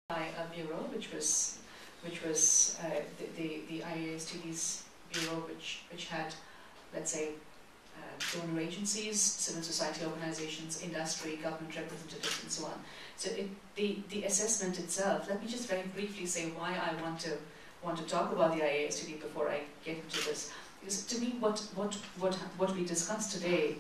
by a bureau, which was the IAASTD's bureau, which had, let's say, donor agencies, civil society organizations, industry, government representatives, and so on. So the assessment itself, let me just very briefly say why I want to talk about the IAASTD before I get into this. Because to me, what we discussed today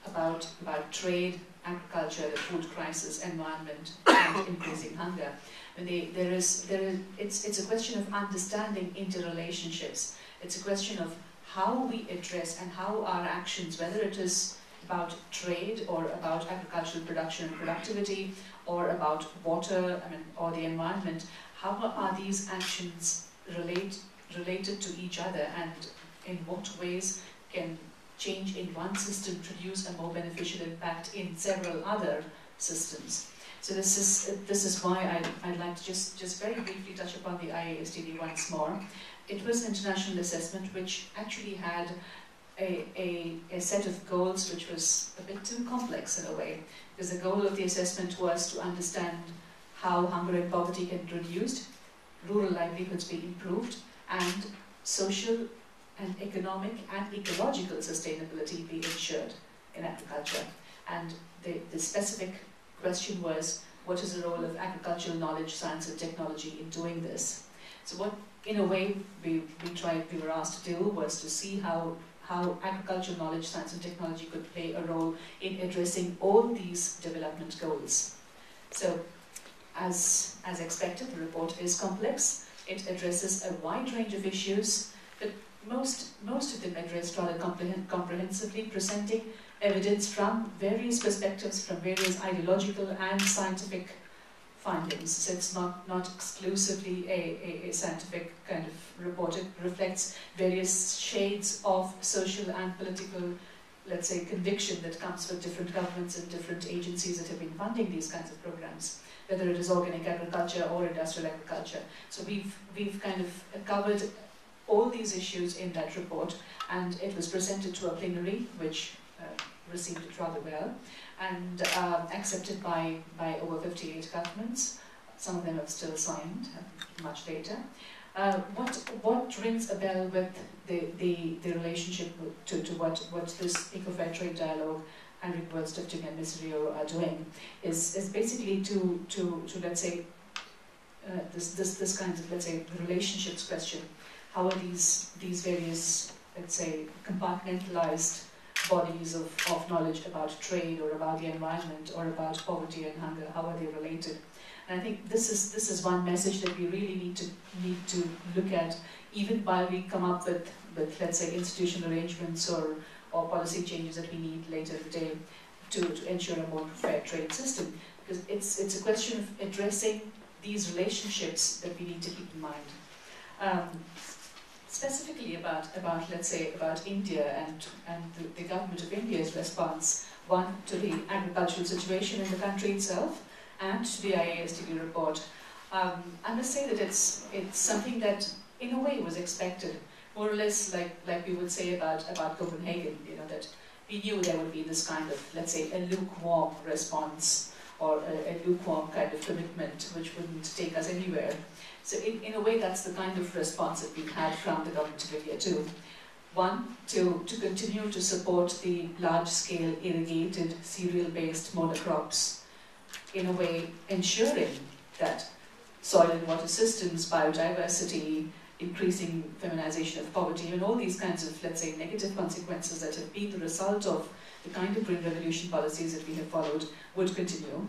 about trade, agriculture, the food crisis, environment, and increasing hunger, and it's a question of understanding interrelationships. It's a question of how we address and how our actions, whether it is about trade or about agricultural production and productivity, or about water, or the environment, how are these actions related to each other, and in what ways can change in one system produce a more beneficial impact in several other systems. So this is why I'd like to just very briefly touch upon the IAASTD once more. It was an international assessment which actually had a set of goals which was a bit too complex in a way, because the goal of the assessment was to understand how hunger and poverty can be reduced, rural livelihoods be improved, and social and economic and ecological sustainability be ensured in agriculture. And the specific question was, what is the role of agricultural knowledge, science and technology in doing this? So what, in a way, we were asked to do was to see how agricultural knowledge, science and technology could play a role in addressing all these development goals. So, as expected, the report is complex. It addresses a wide range of issues, but most of them addressed rather comprehensively, presenting evidence from various perspectives, from various ideological and scientific findings. So it's not exclusively a scientific kind of report. It reflects various shades of social and political, let's say, conviction that comes with different governments and different agencies that have been funding these kinds of programs, whether it is organic agriculture or industrial agriculture. So we've kind of covered all these issues in that report, and it was presented to a plenary, which received it rather well, and accepted by over 58 governments. Some of them have still signed, much later. What rings a bell with the relationship to what this EcoFair trade dialogue, Heinrich-Böll-Stiftung and Ms. Rio are doing is basically to let's say this kind of, let's say, relationships question. How are these various, let's say, compartmentalized bodies of knowledge about trade or about the environment or about poverty and hunger, how are they related? And I think this is one message that we really need to look at, even while we come up with let's say, institutional arrangements or policy changes that we need later in the day to ensure a more fair trade system. Because it's a question of addressing these relationships that we need to keep in mind. Specifically about let's say, about India and the government of India's response, one, to the agricultural situation in the country itself, and to the IAASTD report. I must say that it's something that, in a way, was expected, more or less like we would say about Copenhagen, that we knew there would be this kind of, let's say, a lukewarm response, or a lukewarm kind of commitment, which wouldn't take us anywhere. So in a way, that's the kind of response that we've had from the government of India too. One, to continue to support the large-scale irrigated cereal-based monocrops, in a way ensuring that soil and water systems, biodiversity, increasing feminization of poverty, and all these kinds of, let's say, negative consequences that have been the result of the kind of Green Revolution policies that we have followed would continue.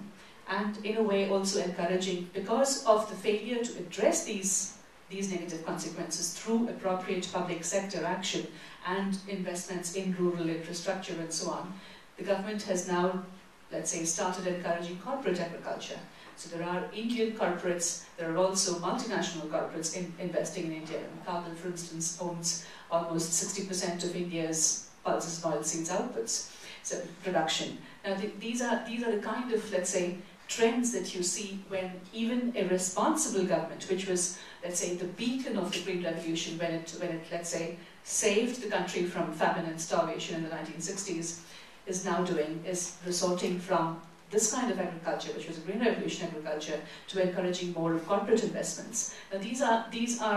And in a way also encouraging, because of the failure to address these negative consequences through appropriate public sector action and investments in rural infrastructure and so on, the government has now, let's say, started encouraging corporate agriculture. So there are Indian corporates, there are also multinational corporates investing in India. Cargill, for instance, owns almost 60% of India's pulses and oilseeds outputs, so production. Now these are the kind of, let's say, trends that you see when even a responsible government, which was, let's say, the beacon of the Green Revolution when it let's say, saved the country from famine and starvation in the 1960s, is resorting from this kind of agriculture, which was a green revolution agriculture, to encouraging more of corporate investments. Now these are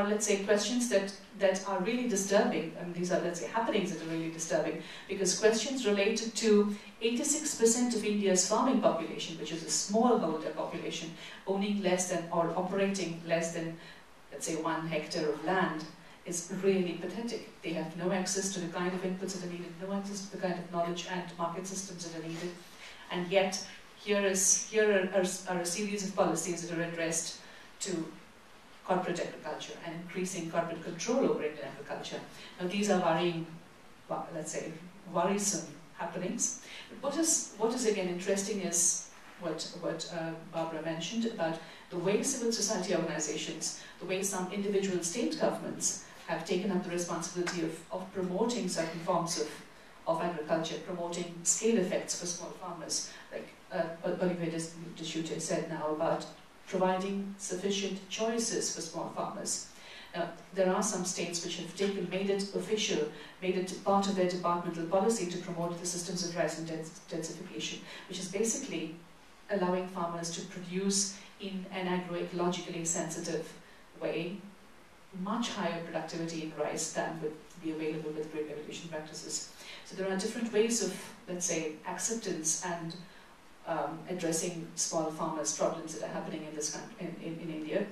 let's say, questions that are really disturbing, and these are, let's say, happenings that are really disturbing, because questions related to 86% of India's farming population, which is a smallholder population, owning less than, or operating less than, let's say, 1 hectare of land, is really pathetic. They have no access to the kind of inputs that are needed, no access to the kind of knowledge and market systems that are needed, and yet here are a series of policies that are addressed to corporate agriculture and increasing corporate control over Indian agriculture. Now these are worrying, let's say, worrisome happenings. But what is again interesting is what Barbara mentioned about the way civil society organizations, the way some individual state governments have taken up the responsibility of promoting certain forms of agriculture, promoting scale effects for small farmers, like Olivier de Schutter said now about providing sufficient choices for small farmers. Now, there are some states which have made it official, made it part of their departmental policy to promote the systems of rice intensification, which is basically allowing farmers to produce in an agroecologically sensitive way much higher productivity in rice than would be available with green revolution practices. So there are different ways of, let's say, acceptance and addressing small farmers' problems that are happening in this in India.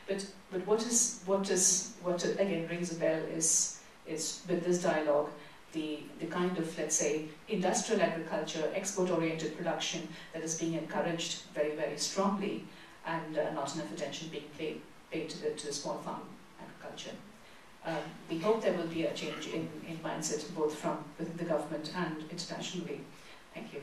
But what again rings a bell is with this dialogue the kind of, let's say, industrial agriculture, export-oriented production that is being encouraged very, very strongly, and not enough attention being paid to the small farm agriculture. We hope there will be a change in mindset both from within the government and internationally. Thank you.